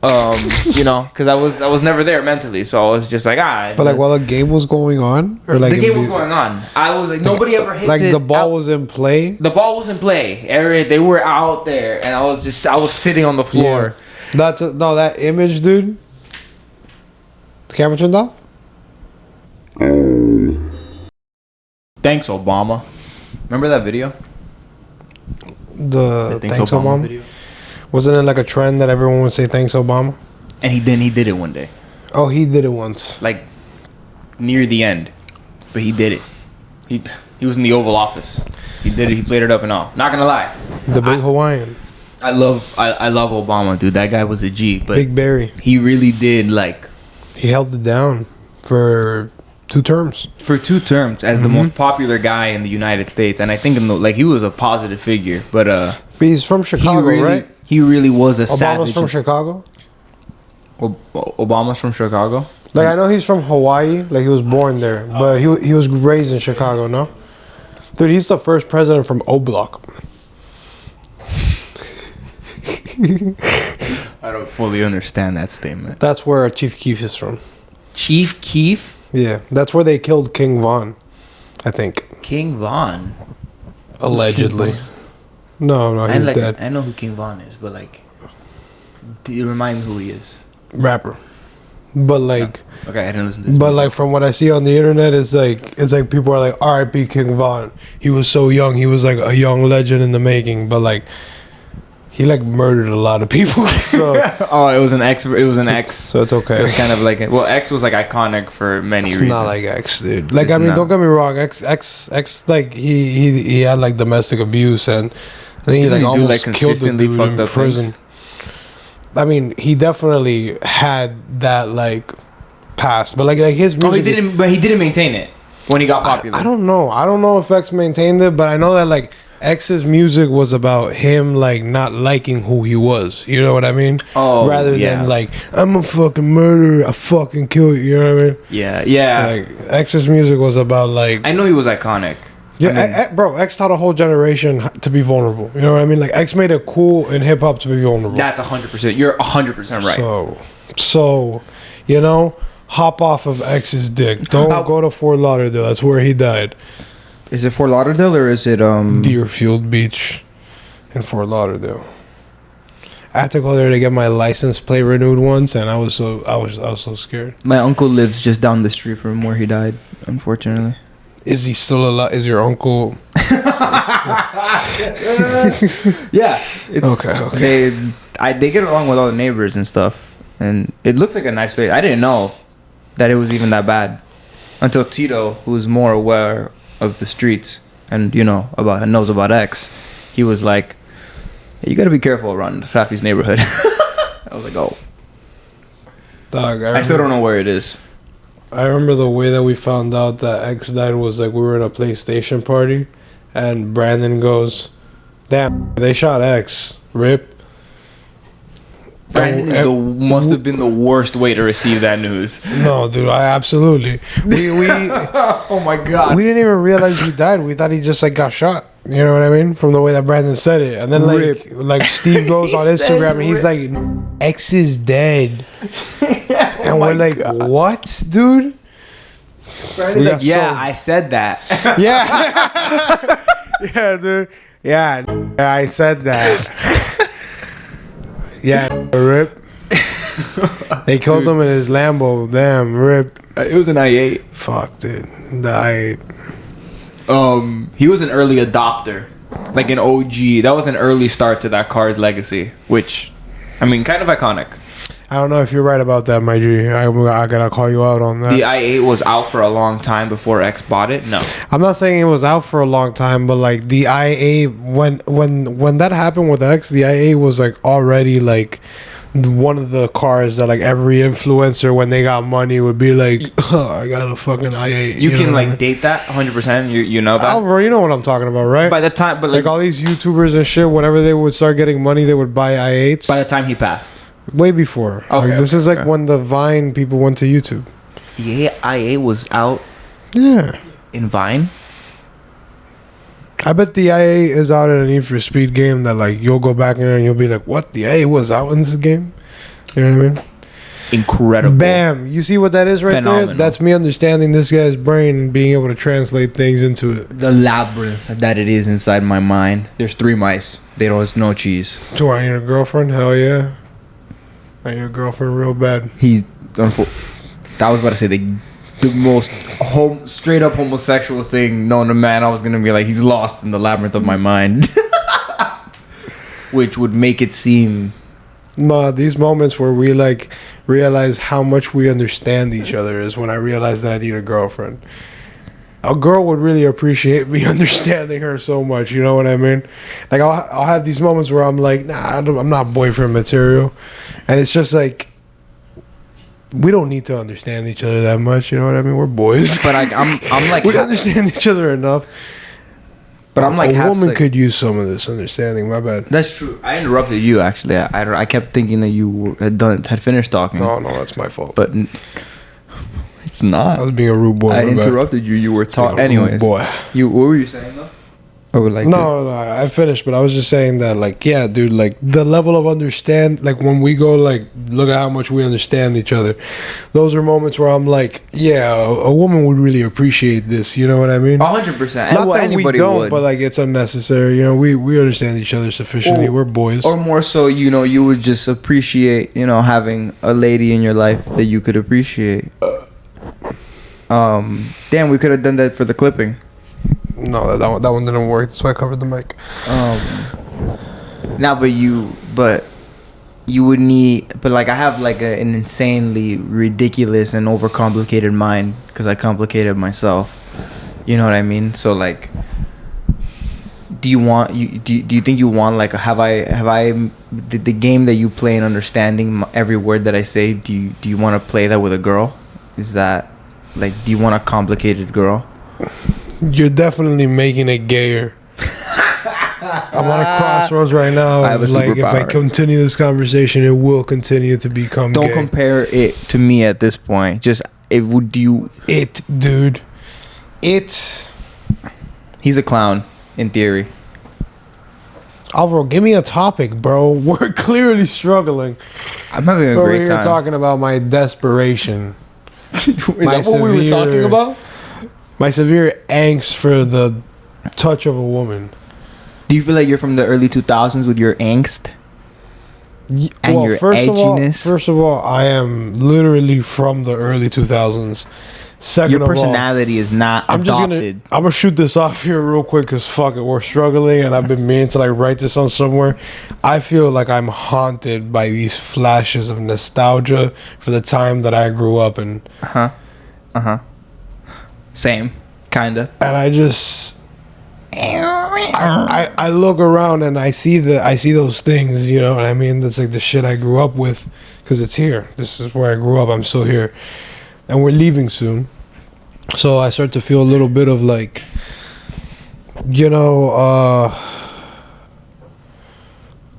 Because I was never there mentally, so I was just like But like while the game was going on, or like the game was going on, I was like nobody ever hits it. Like the ball was in play. The ball was in play. They were out there, and I was sitting on the floor. Yeah. That image, dude. The camera turned off? Thanks, Obama. Remember that video? The Thanks Obama video? Wasn't it like a trend that everyone would say thanks Obama? And he did it one day. Oh, he did it once. Like near the end. But he did it. He was in the Oval Office. He did it. He played it up and all. Not gonna lie. The big Hawaiian. I love Obama, dude. That guy was a G. But Big Barry. He really did like. He held it down for 2 terms. For 2 terms as the most popular guy in the United States, and I think he was a positive figure. But He's from Chicago, right? He really was a Obama's savage. from Chicago. Obama's from Chicago. Like I know he's from Hawaii. Like he was born there, but he was raised in Chicago. No, dude, he's the first president from O Block. I don't fully understand that statement. That's where Chief Keef is from. Chief Keef? Yeah, that's where they killed King Von, I think. King Von? Allegedly. No, he's dead. I know who King Von is, but do you remind me who he is? Rapper. But like, okay, I didn't listen to this. But like from what I see on the internet, it's like people are like, R.I.P. King Von. He was so young. He was like a young legend in the making. But like, he like murdered a lot of people. So it was an X. It was an X. So it's okay. It was kind of like X was like iconic for many reasons. Not like X, dude. Like don't get me wrong. X like he had like domestic abuse and I think he like almost killed the dude in prison. Things. I mean, he definitely had that like past, but like his music. He didn't maintain it when he got popular. I don't know. I don't know if X maintained it, but I know that like X's music was about him like not liking who he was. You know what I mean? Oh, rather than like I'm a fucking murderer, I fucking kill you. You know what I mean? Yeah. Like X's music was about like. I know he was iconic. Yeah, bro, X taught a whole generation to be vulnerable. You know what I mean? Like, X made it cool in hip-hop to be vulnerable. That's 100%. You're 100% right. So, you know, hop off of X's dick. Don't go to Fort Lauderdale. That's where he died. Is it Fort Lauderdale or is it... Deerfield Beach in Fort Lauderdale. I had to go there to get my license plate renewed once, and I was so scared. My uncle lives just down the street from where he died, unfortunately. Is he still alive? Is your uncle? Yeah. Okay. They get along with all the neighbors and stuff, and it looks like a nice place. I didn't know that it was even that bad until Tito, who's more aware of the streets and knows about X. He was like, hey, "You got to be careful around Rafi's neighborhood." I was like, "Oh, dog." I still don't know where it is. I remember the way that we found out that X died was like we were at a PlayStation party, and Brandon goes, "Damn, they shot X. Rip." Brandon must have been the worst way to receive that news. No, dude, absolutely. We oh my god. We didn't even realize he died. We thought he just like got shot. You know what I mean? From the way that Brandon said it, and then like Steve goes on Instagram and he's like, "X is dead." And we're like, God. What, dude? Brandon's like, yeah, I said that. Yeah. Yeah, dude. Yeah, I said that. Yeah, rip. They killed him in his Lambo. Damn, rip. It was an i8. Fuck, dude. The i8. He was an early adopter. Like an OG. That was an early start to that car's legacy. Which, I mean, kind of iconic. I don't know if you're right about that, my G. I gotta call you out on that. The i8 was out for a long time before X bought it. No, I'm not saying it was out for a long time, but like the i8, when that happened with X, the i8 was like already like one of the cars that like every influencer when they got money would be like, oh, I got a fucking i8. You can like date that 100%. You know that. Alvaro, you know what I'm talking about, right? By the time, but like all these YouTubers and shit, whenever they would start getting money, they would buy i8s. By the time he passed. Way before. Okay, like, this is like when the Vine people went to YouTube. The i8 was out. Yeah. In Vine. I bet the i8 is out in a Need for Speed game that like you'll go back in there and you'll be like, what? The i8 was out in this game? You know what I mean? Incredible. Bam. You see what that is right there? That's me understanding this guy's brain and being able to translate things into it. The labyrinth that it is inside my mind. There's 3 mice. There's no cheese. Do I need a girlfriend? Hell yeah. I need a girlfriend real bad. I was about to say the most straight up homosexual thing known to man. I was gonna be like, he's lost in the labyrinth of my mind, which would make it seem. No, these moments where we like realize how much we understand each other is when I realize that I need a girlfriend. A girl would really appreciate me understanding her so much. You know what I mean? Like I'll have these moments where I'm like, nah, I'm not boyfriend material, and it's just like we don't need to understand each other that much. You know what I mean? We're boys. But I'm like, we understand each other enough. but I'm like, a half woman sick. could use some of this understanding. My bad. That's true. I interrupted you actually. I kept thinking that you had finished talking. No, that's my fault. But it's not. I was being a rude boy. I my bad. interrupted you. You were talking. Being a rude Anyways, boy. what were you saying though? I would like. No, I finished, but I was just saying that, like, yeah, dude, like, the level of understand, like, when we go, like, look at how much we understand each other, those are moments where I'm like, yeah, a woman would really appreciate this, you know what I mean? 100%. Not that anybody we don't, would. but, like, it's unnecessary, you know, we understand each other sufficiently, we're boys. Or more so, you would just appreciate, having a lady in your life that you could appreciate. Damn, we could have done that for the clipping. No, that one didn't work, that's why I covered the mic. But you would need, but like I have like an insanely ridiculous and overcomplicated mind because I complicated myself. You know what I mean? So like, do you think you want, like, have I the game that you play in understanding every word that I say? Do you want to play that with a girl? Is that like, do you want a complicated girl? You're definitely making it gayer. I'm on a crossroads right now. I have a Like, if I superpower. continue this conversation, it will continue to become Don't gay. compare it to me at this point. Just It, dude. It's... He's a clown in theory. Alvaro, give me a topic, bro. We're clearly struggling. I'm having a We're great here time. talking about my desperation. Is that what we were severe- talking about? My severe angst for the touch of a woman. Do you feel like you're from the early 2000s with your angst? And your edginess? First of all, I am literally from the early 2000s. Second Your of all, personality is not I'm adopted. gonna shoot this off here real quick because fuck it, we're struggling, and I've been meaning to, like, write this on somewhere. I feel like I'm haunted by these flashes of nostalgia for the time that I grew up in, Same, kinda. and I just I look around and I see those things, you know what I mean? That's like the shit I grew up with, because it's here. This is where I grew up. I'm still here, and we're leaving soon. So I start to feel a little bit of, like, a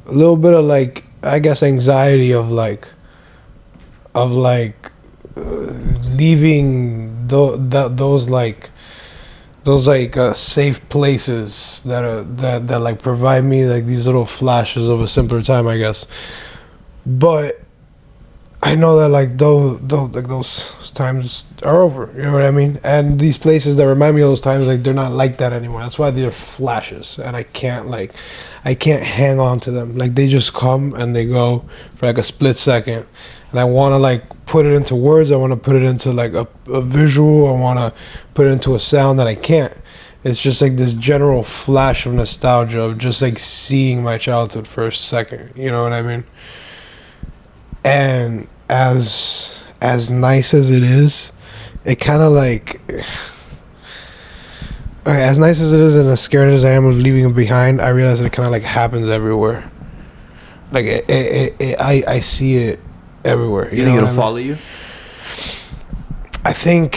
little bit of, like, I guess, anxiety of leaving those safe places that like provide me, like, these little flashes of a simpler time, I guess. But I know that, like, those times are over, you know what I mean? And these places that remind me of those times, like, they're not like that anymore. That's why they're flashes, and I can't hang on to them. Like, they just come and they go for, like, a split second, and I want to, like, put it into words. I want to put it into, like, a visual. I want to put it into a sound that I can't. It's just like this general flash of nostalgia of just, like, seeing my childhood for a second, you know what I mean? And as nice as it is, it kind of, like, okay, as nice as it is and as scared as I am of leaving it behind, I realize that it kind of, like, happens everywhere. Like, I see it everywhere. You think it'll follow you? I think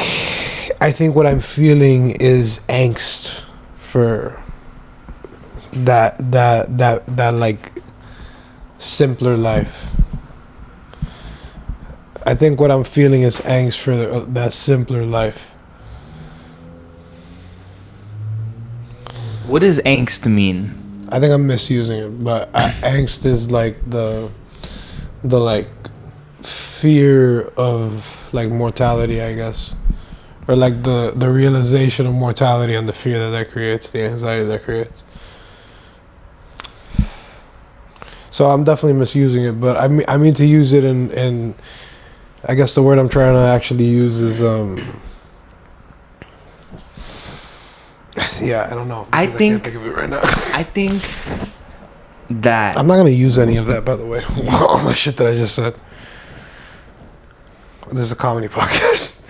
what I'm feeling is angst for that like simpler life. I think what I'm feeling is angst for that simpler life. What does angst mean? I think I'm misusing it, but angst is like the like fear of, like, mortality, I guess, or like the realization of mortality and the fear that creates, the anxiety that creates. So I'm definitely misusing it, but I mean to use it in I guess the word I'm trying to actually use is see, I don't know. I can't think of it right now. I think that I'm not gonna use any of that, by the way. All the shit that I just said. This is a comedy podcast.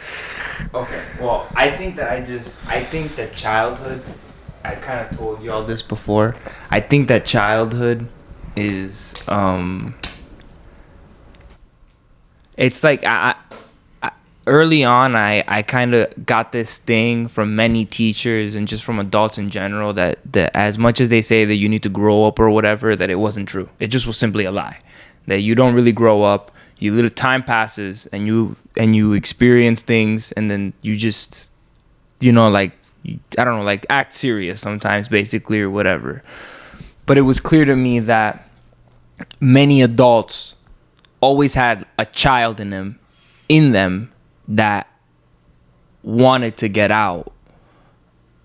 Okay, well, I think that childhood, I kind of told you all this before. I think that childhood is it's like early on, I kind of got this thing from many teachers and just from adults in general that as much as they say that you need to grow up or whatever, that it wasn't true. It just was simply a lie. That you don't really grow up. You little time passes and you experience things, and then you just, like, I don't know, like act serious sometimes, basically, or whatever. But it was clear to me that many adults always had a child in them that wanted to get out.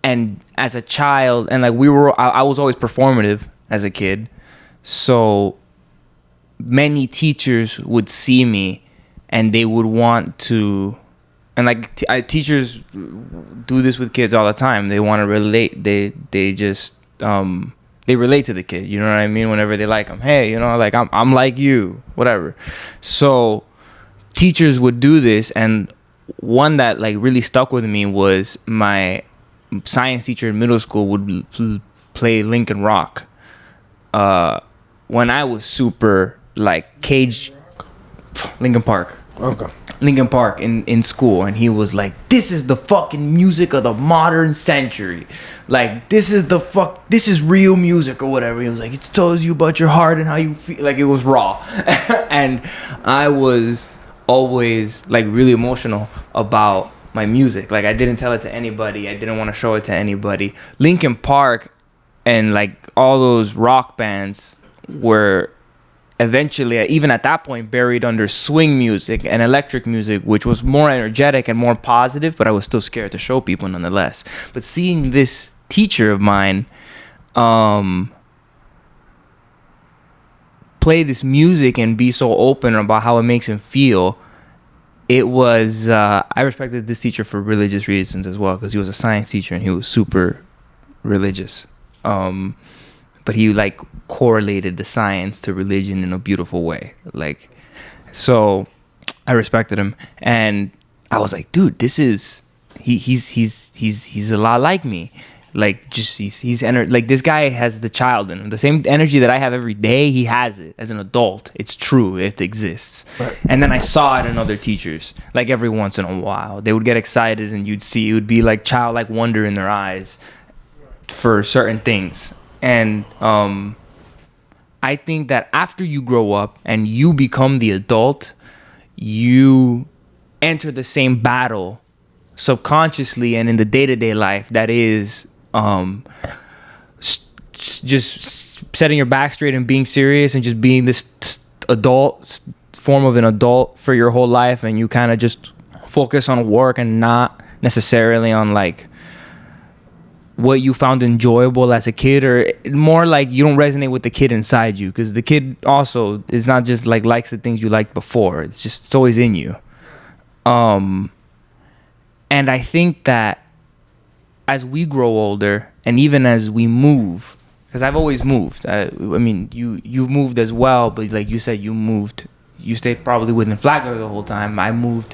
And as a child, and like I was always performative as a kid, so many teachers would see me and they would want to, and like teachers do this with kids all the time. They want to relate. They just they relate to the kid, you know what I mean, whenever they like them. Hey, like I'm like you, whatever. So teachers would do this, and one that like really stuck with me was my science teacher in middle school would play Linkin Rock when I was super like caged. Linkin Park. Okay. Linkin Park in school, and he was like, this is the fucking music of the modern century. Like, this is real music or whatever. He was like, it tells you about your heart and how you feel. Like, it was raw. And I was always like really emotional about my music. Like, I didn't tell it to anybody. I didn't want to show it to anybody. Linkin Park and like all those rock bands were eventually, even at that point, buried under swing music and electric music, which was more energetic and more positive, but I was still scared to show people nonetheless. But seeing this teacher of mine play this music and be so open about how it makes him feel, it was, I respected this teacher for religious reasons as well, because he was a science teacher and he was super religious. But he like correlated the science to religion in a beautiful way. Like, so I respected him, and I was like, dude, this is he's a lot like me. Like, just like, this guy has the child in him. The same energy that I have every day, he has it as an adult. It's true, it exists. Right. And then I saw it in other teachers. Like, every once in a while, they would get excited, and you'd see it would be like childlike wonder in their eyes for certain things. And I think that after you grow up and you become the adult, you enter the same battle subconsciously and in the day-to-day life that is just setting your back straight and being serious and just being this adult form of an adult for your whole life, and you kind of just focus on work and not necessarily on like what you found enjoyable as a kid, or more like you don't resonate with the kid inside you, because the kid also is not just like likes the things you liked before. It's always in you. And I think that as we grow older, and even as we move, because I've always moved. I mean, you've moved as well, but like you said, you stayed probably within Flagler the whole time. I moved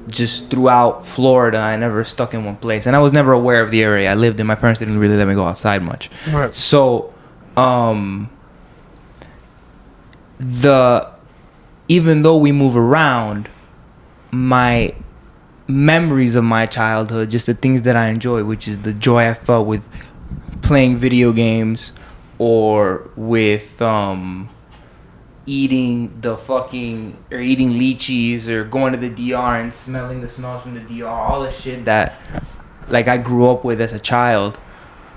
just throughout Florida. I never stuck in one place, and I was never aware of the area I lived in. My parents didn't really let me go outside much. Right. So even though we move around, my memories of my childhood, just the things that I enjoy, which is the joy I felt with playing video games, or with eating lychees, or going to the DR and smelling the smells from the DR, all the shit that like I grew up with as a child,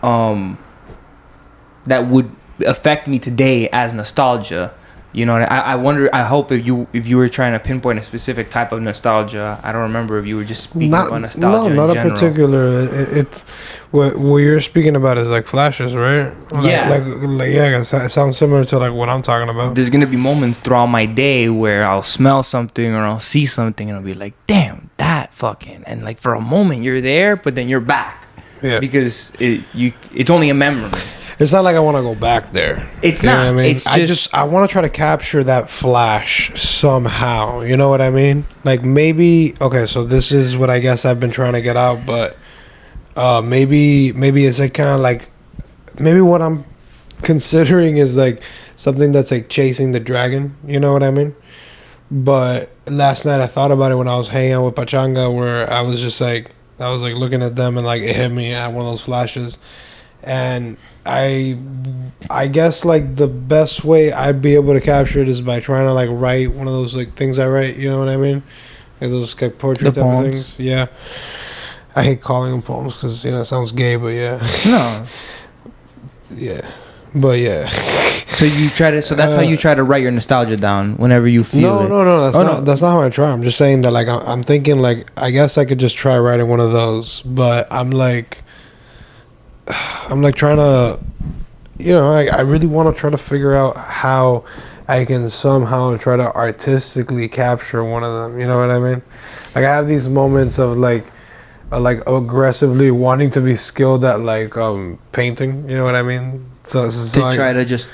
that would affect me today as nostalgia. You know, I wonder, I hope if you were trying to pinpoint a specific type of nostalgia, I don't remember if you were just speaking about nostalgia. No, not a particular. It's what you're speaking about is like flashes, right? Yeah. Like yeah, it sounds similar to like what I'm talking about. There's gonna be moments throughout my day where I'll smell something or I'll see something and I'll be like, damn, that fucking, and like for a moment you're there, but then you're back. Yeah. Because it's only a memory. It's not like I want to go back there. It's not. What I mean? It's I want to try to capture that flash somehow. You know what I mean? Like maybe, okay, so this is what I guess I've been trying to get out, but maybe it's like kind of like, maybe what I'm considering is like something that's like chasing the dragon. You know what I mean? But last night I thought about it when I was hanging out with Pachanga, where I was just like, I was like looking at them and like it hit me. I had one of those flashes, and I guess like the best way I'd be able to capture it is by trying to like write one of those like things I write. You know what I mean? Like those like poetry type of things. Yeah. I hate calling them poems because it sounds gay, but yeah. No. Yeah. But yeah. So you try to. So that's how you try to write your nostalgia down whenever you feel it. No. That's not how I try. I'm just saying that like I'm thinking like I guess I could just try writing one of those, but I'm like trying to, I really want to try to figure out how I can somehow try to artistically capture one of them. You know what I mean? Like I have these moments of like aggressively wanting to be skilled at like painting. You know what I mean? So it's to like, try to just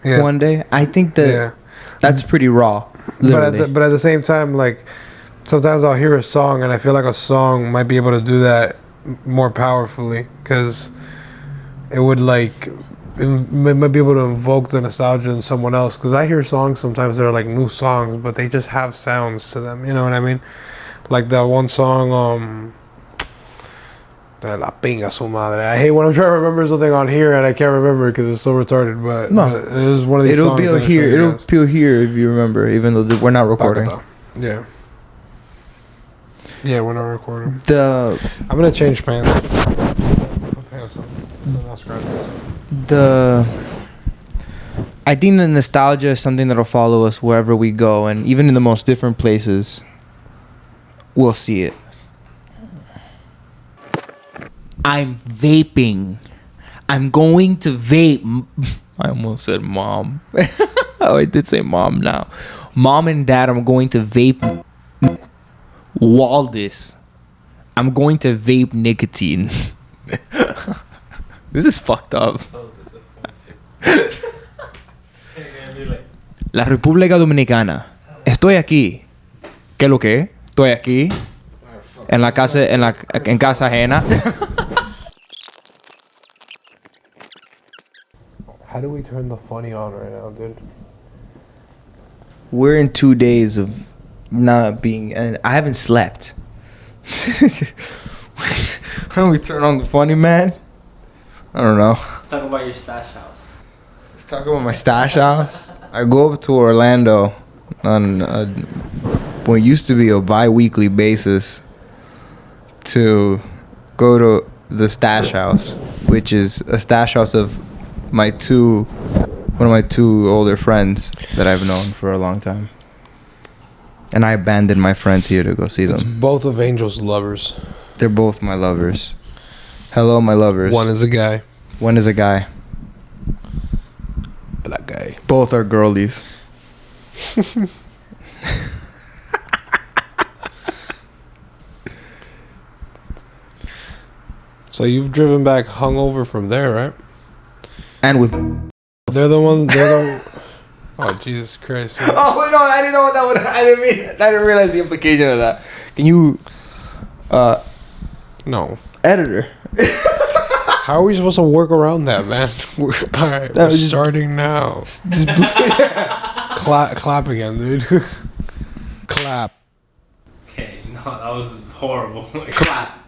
one day. I think that that's pretty raw. Literally. But at the same time, like sometimes I'll hear a song and I feel like a song might be able to do that more powerfully because it would like it might be able to invoke the nostalgia in someone else. Because I hear songs sometimes that are like new songs, but they just have sounds to them. You know what I mean? Like that one song, La Pinga Su Madre. I hate when I'm trying to remember something on here and I can't remember because it's so retarded. But it was one of these songs. It'll appeal here if you remember, even though we're not recording. Yeah. Yeah, we're not recording. I'm gonna change pants. I think the nostalgia is something that'll follow us wherever we go, and even in the most different places, we'll see it. I'm vaping. I'm going to vape. I almost said mom. Oh, I did say mom now. Mom and dad, I'm going to vape. Waldis, I'm going to vape nicotine. This is fucked up. La República Dominicana. Estoy aquí. ¿Qué lo que? Estoy aquí. En casa ajena. How do we turn the funny on right now, dude? We're in 2 days of not being, and I haven't slept. How do we turn on the funny, man? I don't know. Let's talk about your stash house. Let's talk about my stash house. I go up to Orlando on what used to be a bi-weekly basis to go to the stash house, which is a stash house of one of my two older friends that I've known for a long time. And I abandoned my friends here to go see them. It's both of Angel's lovers. They're both my lovers. Hello, my lovers. One is a guy. One is a guy. Black guy. Both are girlies. So you've driven back hungover from there, right? And with... They're the ones... Oh, Jesus Christ. Man. Oh, wait, no, I didn't know what that would... I didn't realize the implication of that. Can you... No. Editor. How are we supposed to work around that, man? Alright, we're starting now. Clap again, dude. Clap. Okay, no, that was horrible. Clap.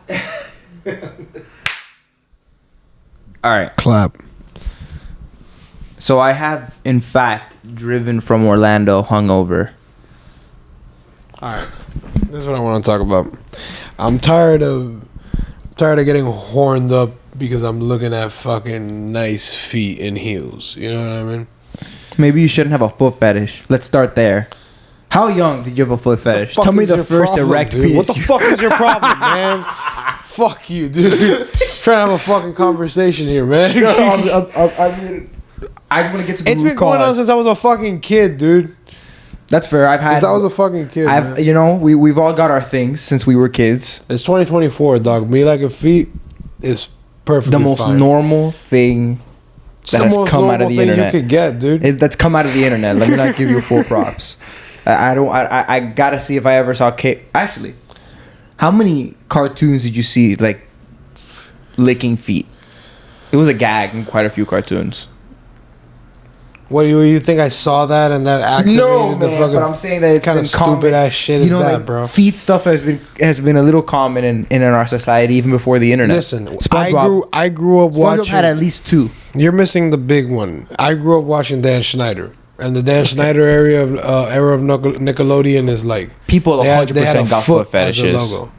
Alright. Clap. So I have, in fact, driven from Orlando hungover. Alright. This is what I want to talk about. I'm tired of getting horned up because I'm looking at fucking nice feet in heels. You know what I mean? Maybe you shouldn't have a foot fetish. Let's start there. How young did you have a foot fetish? Tell me the first problem, erect dude? penis. What the fuck is your problem, man? Fuck you, dude. Trying to have a fucking conversation here, man. I mean, I just want to get to the It's root been going on since I was a fucking kid, dude. That's fair. Since I was a fucking kid, man. You know, we've all got our things since we were kids. It's 2024, dog. Me liking feet is perfectly The most fine. normal thing that has come out of the internet. You could get, dude. That's come out of the internet. Let me not give you full props. I gotta see if I ever saw actually, how many cartoons did you see like licking feet? It was a gag in quite a few cartoons. What do you think? I saw that and that activated No, the man, fucking. but I'm saying that it's kind been of stupid common. ass shit is that, like, bro? Feet stuff has been a little common in our society even before the internet. Listen, SpongeBob, I grew up SpongeBob watching. had at least 2. You're missing the big one. I grew up watching Dan Schneider, and the Dan Schneider era of Nickelodeon is like People they had 100% got foot as their fetishes. logo.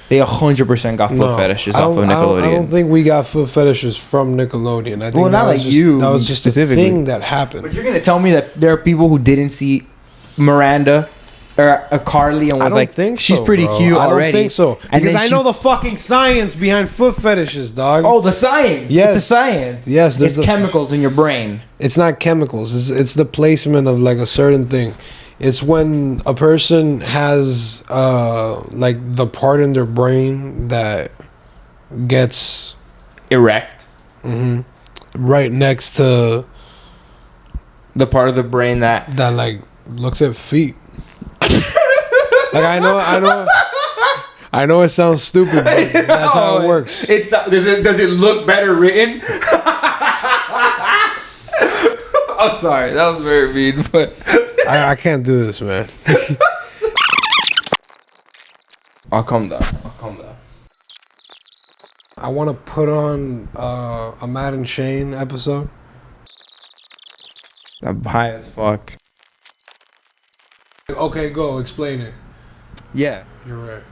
They 100% got foot No, fetishes I off of don't- Nickelodeon. I don't think we got foot fetishes from Nickelodeon. I think Well, that not was like just, you That was just a specifically. thing that But happened. you're gonna tell me that there are people who didn't see Miranda or Carly and I was don't like, think she's so, pretty bro. cute I don't already. think so And because then I know the fucking science behind foot fetishes, dog. Oh, the science. Yes. It's a science. Yes, there's it's a- chemicals in your brain. It's not chemicals. It's the placement of like a certain thing. It's when a person has like the part in their brain that gets Erect. right next to The part of the brain that that like looks at feet. Like I know it sounds stupid, but that's how it works. It's does it look better written? I'm sorry, that was very mean, but I can't do this, man. I'll calm down. I want to put on a Matt and Shane episode. I'm high as fuck. Okay, go explain it. Yeah. You're right.